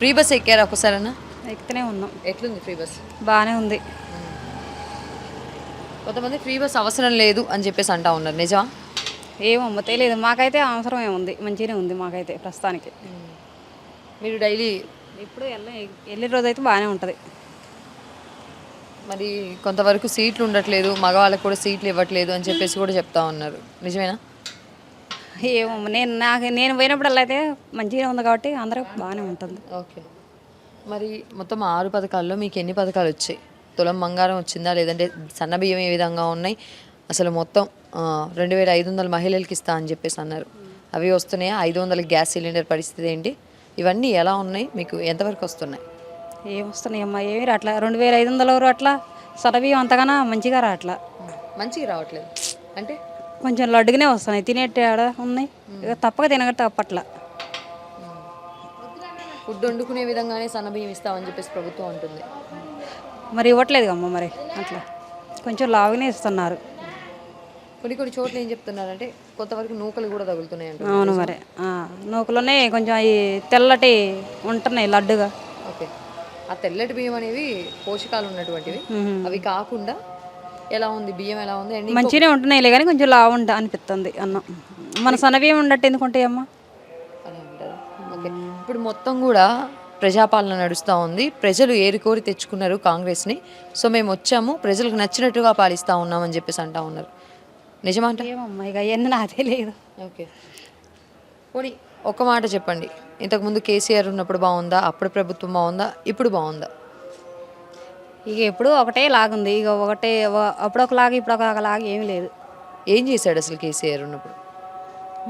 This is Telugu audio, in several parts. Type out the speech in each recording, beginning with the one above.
Free bus ఎక్కారా ఒకసారన్నా? ఎక్కుతూనే ఉన్నాం. ఎట్లుంది ఫ్రీ బస్? బాగానే ఉంది. కొంతమంది ఫ్రీ బస్ అవసరం లేదు అని చెప్పేసి అంటా ఉన్నారు, నిజమా? ఏమో తెలియదు, మాకైతే అవసరం ఏముంది, మంచిగానే ఉంది మాకైతే ప్రస్తుతానికి. మీరు డైలీ ఇప్పుడు వెళ్ళే రోజు అయితే బాగానే ఉంటుంది. మరి కొంతవరకు సీట్లు ఉండట్లేదు, మగవాళ్ళకి కూడా సీట్లు ఇవ్వట్లేదు అని చెప్పేసి కూడా చెప్తా ఉన్నారు, నిజమేనా? ఏమో నేను పోయినప్పుడల్లా అయితే మంచిగానే ఉంది కాబట్టి అందరికి బాగానే ఉంటుంది. ఓకే. మరి మొత్తం 6 పథకాల్లో మీకు ఎన్ని పథకాలు వచ్చాయి? తులం బంగారం వచ్చిందా, లేదంటే సన్న బియ్యం ఏ విధంగా ఉన్నాయి? అసలు మొత్తం 2500 మహిళలకి ఇస్తా అని చెప్పేసి అన్నారు, అవి వస్తున్నాయా? 500 గ్యాస్ సిలిండర్ పరిస్థితి ఏంటి? ఇవన్నీ ఎలా ఉన్నాయి, మీకు ఎంతవరకు వస్తున్నాయి? ఏమొస్తున్నాయి అమ్మా, ఏమి రాట్లా. 2500 అట్లా సరబియ్యం అంతగానో మంచిగా రాట్లా. మంచిగా రావట్లేదు అంటే కొంచెం లడ్డుగానే వస్తున్నాయి, తినేటి ఆడ ఉన్నాయి, ఇక తప్పక తినగట్టు తప్పట్లా. ఫుడ్ వండుకునే విధంగానే సన్న బియ్యం ఇస్తామని చెప్పేసి ప్రభుత్వం అంటుంది. మరి ఇవ్వట్లేదు అమ్మ, మరి అట్లా కొంచెం లావుగానే ఇస్తున్నారు. కొన్ని చోట్ల ఏం చెప్తున్నారంటే కొంతవరకు నూకలు కూడా తగులుతున్నాయి అంట. అవును, మరి నూకలోనే కొంచెం అవి తెల్లటి ఉంటున్నాయి లడ్డుగా. ఓకే. ఆ తెల్లటి బియ్యం అనేవి పోషకాలు ఉన్నటువంటివి, అవి కాకుండా ఎలా ఉంది బియ్యం, ఎలా ఉంది అండ్ మంచిగానే ఉంటున్నాయిలే కానీ కొంచెం లావు అనిపిస్తుంది అన్నం. మన సన్నబియ్యం ఉండట్టు ఎందుకు ఉంటాయమ్మా? అలా ఉంటుంది. ఓకే. ఇప్పుడు మొత్తం కూడా ప్రజాపాలన నడుస్తూ ఉంది, ప్రజలు ఏరుకోరి తెచ్చుకున్నారు కాంగ్రెస్ని, సో మేము వచ్చాము ప్రజలకు నచ్చినట్టుగా పాలిస్తూ ఉన్నామని చెప్పేసి అంటా ఉన్నారు, నిజమా? అంటే ఏమమ్మా ఇక అవన్నీ నాదే లేదు. ఓకే. పోనీ ఒక మాట చెప్పండి, ఇంతకుముందు కేసీఆర్ ఉన్నప్పుడు బాగుందా, అప్పుడు ప్రభుత్వం బాగుందా, ఇప్పుడు బాగుందా? ఇక ఎప్పుడు ఒకటే లాగుంది, ఇక ఒకటే అప్పుడు ఒకలాగా ఇప్పుడు ఒకలాగా ఏమీ లేదు. ఏం చేశాడు అసలు కేసీఆర్ ఉన్నప్పుడు?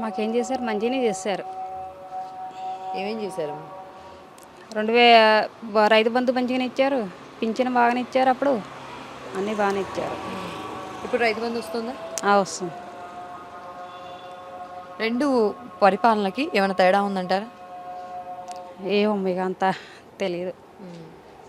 మాకేం చేశారు, మంచిగానే చేశారు. ఏమేం చేశారు? 2000 రైతు బంధు మంచిగానే ఇచ్చారు, పింఛను బాగానే ఇచ్చారు, అప్పుడు అన్నీ బాగానే ఇచ్చారు. ఇప్పుడు రైతు బంధు వస్తుందా? వస్తుంది. రెండు పరిపాలనకి ఏమైనా తేడా ఉందంటారా? ఏమో ఇక అంతా తెలియదు.